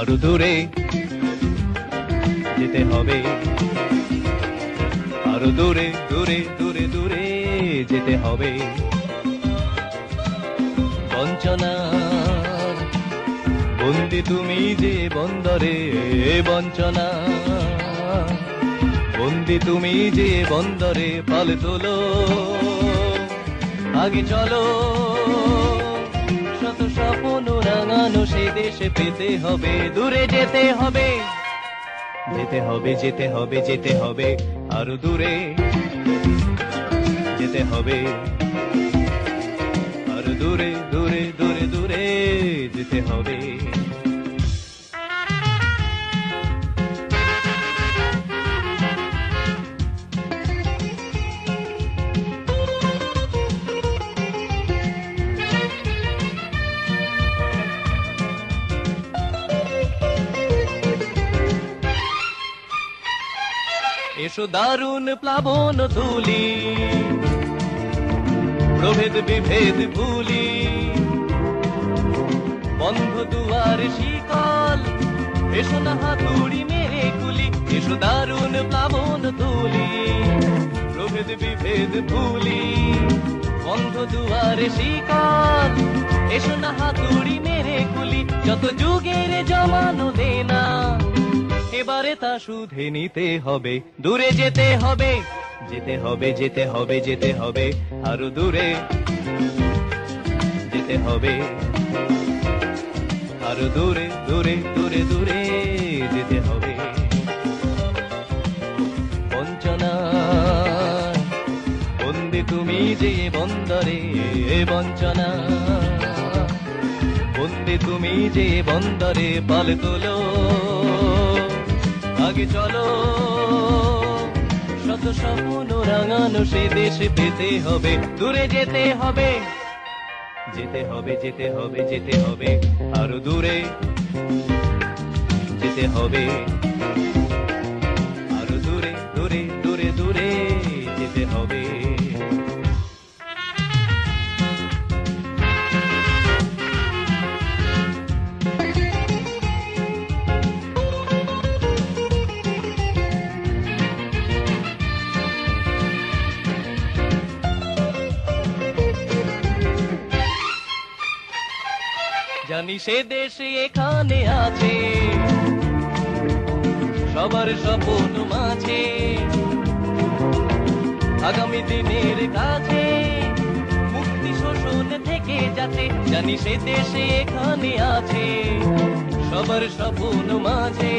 আরো দূরে যেতে হবে, আরো দূরে দূরে দূরে দূরে যেতে হবে। বঞ্চনার বন্দি তুমি যে বন্দরে, বঞ্চনা বন্দি তুমি যে বন্দরে, পাল তোলো আগে চলো, শত স্বপ্ন রাঙানো সে দেশে পেতে হবে, দূরে যেতে হবে, যেতে হবে যেতে হবে যেতে হবে, আরো দূরে যেতে হবে, আরো দূরে দূরে দূরে দূরে যেতে হবে। এসো দারুণ প্লাবন তুলি, প্রভেদ বিভেদ ভুলি, বন্ধ দুয়ার শিকল, এসো না হাতুড়ি মেরে কুলি। এসো দারুণ প্লাবন তুলি, প্রভেদ বিভেদ ভুলি, বন্ধ দুয়ার শিকল, এসো না হাতুড়ি মেরে কুলি। যত যুগের জমানো দেনা এবারে তা শুধে নিতে হবে, দূরে যেতে হবে, যেতে হবে যেতে হবে যেতে হবে, আরো দূরে যেতে হবে, আরো দূরে দূরে দূরে দূরে যেতে হবে। বঞ্চনা বন্দি তুমি যে বন্দরে, বঞ্চনা বন্দি তুমি যে বন্দরে, পাল তোলো আগে চলো, শত স্বপ্ন রাঙানো সে দেশে পেতে হবে, দূরে যেতে হবে, যেতে হবে যেতে হবে যেতে হবে, আরো দূরে যেতে হবে, আরো দূরে দূরে দূরে দূরে যেতে হবে। জানি সে দেশে এখানে আছে, সবার স্বপ্ন মাঝে, আগামী দিনের কাছে মুক্তি শোষণ থেকে যাচ্ছে। জানি সে দেশে এখানে আছে, সবার স্বপ্ন মাঝে,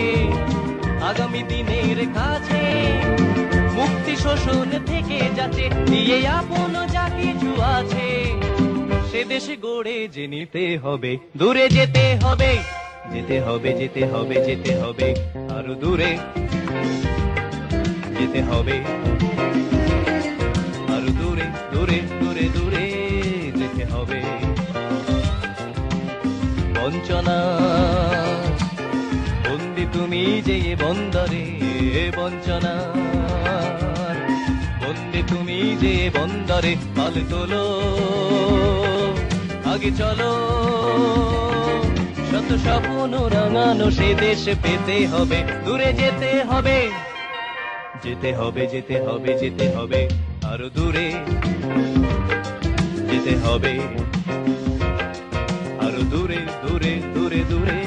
আগামী দিনের কাছে মুক্তি শোষণ থেকে যাচ্ছে। দিয়ে আপন যা কিছু আছে সে দেশে গড়ে যে নিতে হবে, দূরে যেতে হবে, যেতে হবে যেতে হবে যেতে হবে, আরো দূরে যেতে হবে, আরো দূরে দূরে দূরে দূরে যেতে হবে। বঞ্চনা বন্দি তুমি যে বন্দরে, বঞ্চনা বন্দি তুমি যে বন্দরে, পাল তোলো আগে চলো, শত স্বপ্ন রাঙানো সে দেশে পেতে হবে, দূরে যেতে হবে, যেতে হবে যেতে হবে যেতে হবে, আরো দূরে যেতে হবে, আরো দূরে দূরে দূরে দূরে